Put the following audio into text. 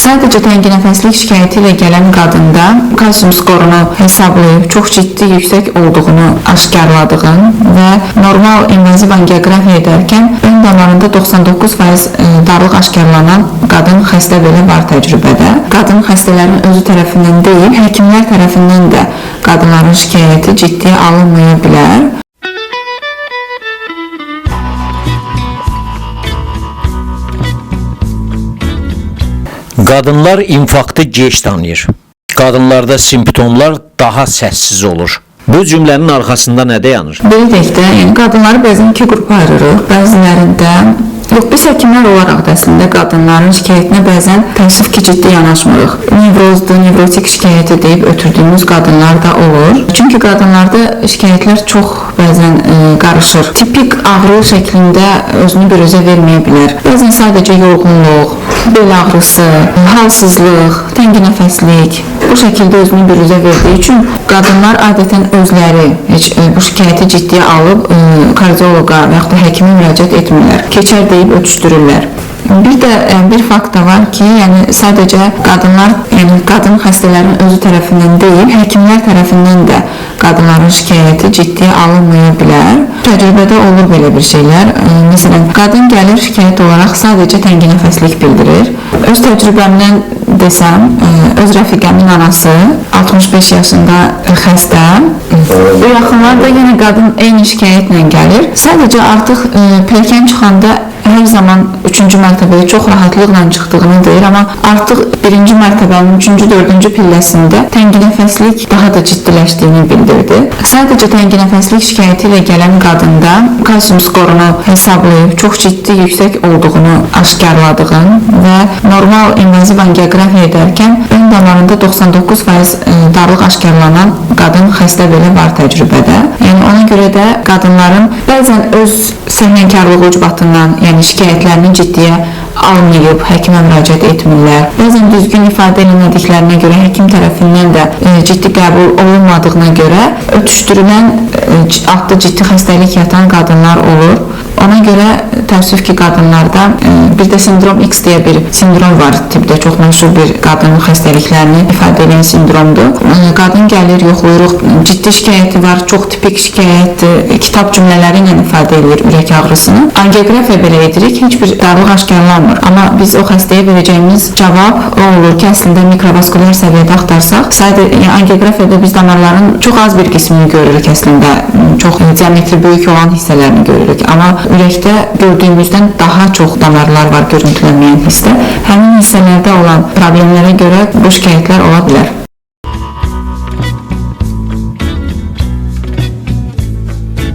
Sadəcə tənginəfəslik şikayəti ilə gələn qadında kalsium skorunu hesablayıb çox ciddi yüksək olduğunu aşkarladığın və normal invaziv angioqrafiya edərkən ön damarında 99% darlıq aşkarlanan qadın xəstə belə var təcrübədə. Qadın xəstələrin özü tərəfindən deyil, həkimlər tərəfindən də qadınların şikayəti ciddiyə alınmaya bilər. Qadınlar infarktı gec tanıyır. Qadınlarda simptomlar daha səssiz olur. Bu cümlənin arxasında nə dayanır? Belə də, qadınları bəzən iki qrupa ayırırıq. Bəzilərində biz həkimlər olaraq da əslində qadınların şikayətinə bəzən təəssüf ki, ciddi yanaşmırıq. Nevrozdur, nevrotik şikayəti deyib ötürdüyümüz qadınlar da olur. Çünki qadınlarda şikayətlər çox bəzən qarışır. Tipik ağrı şəklində özünü büruzə verməyə bilər. Bəzən sadəcə yorğunluq, bel ağrısı, halsızlıq, tənginəfəslik bu şəkildə özünü büruzə verdiyi üçün qadınlar adətən özləri heç bu şikayəti ciddiyə alıb kardioloqa və yaxud da həkimə müraciət etmirlər. Keçər deyib ötüşdürürlər. Bir fakt da var ki, sadəcə qadınlar, qadın xəstələrin özü tərəfindən deyil, həkimlər tərəfindən də qadınların şikayəti ciddiyə alınmaya bilər. Təcrübədə olur belə bir şeylər. Məsələn, qadın gəlir şikayət olaraq sadəcə tənginəfəslik bildirir. Öz təcrübəmdən desəm, öz rəfiqəmin anası 65 yaşında xəstə. Bu yaxınlarda yenə qadın eyni şikayətlə gəlir. Sadəcə artıq pilləkən çıxanda hər zaman 3-cü mərtəbəyə çox rahatlıqla çıxdığını deyir, amma artıq 1-ci mərtəbənin 3-cü, 4-cü pilləsində tənginəfəslik daha da ciddiləşdiyini bildirdi. Sadəcə tənginəfəslik şikayəti ilə gələn qadında kalsium skorunu hesablayıb çox ciddi yüksək olduğunu aşkarladığın və normal invaziv angioqrafiya edərkən ön damarında 99% darlıq aşkarlanan qadın xəstə belə var təcrübədə. Ona görə də qadınların bəzən öz səhnənkarlığı ucbatından, şikayətlərini ciddiyə almayıb, həkimə müraciət etmirlər. Bəzən düzgün ifadə edilmədiklərinə görə həkim tərəfindən də ciddi qəbul olunmadığına görə ötüşdürülən, altda ciddi xəstəlik yatan qadınlar olur. Ona görə təəssüf ki, qadınlarda bir də sindrom X deyə bir sindrom var, tibbdə çox məşhur bir qadının xəstəliklərini ifadə edən sindromdur. Qadın gəlir, yoxlayırıq, ciddi şikayəti var, çox tipik şikayətdir, kitab cümlələri ilə ifadə edir ürək ağrısını. Angioqrafiya belə edirik, heç bir darlıq aşkarlanmır. Amma biz o xəstəyə verəcəyimiz cavab o olur ki, əslində mikrovaskulyar səviyyədə axtarsaq, sadəcə angioqrafiyada biz damarların çox az bir qismini görürük əslində, çox diametri böyük olan hissələrini görürük. Amma ürəkdə gördüyümüzdən daha çox damarlar var görüntülənməyən hissdə. Həmin hissələrdə olan problemlərə görə bu şikayətlər ola bilər.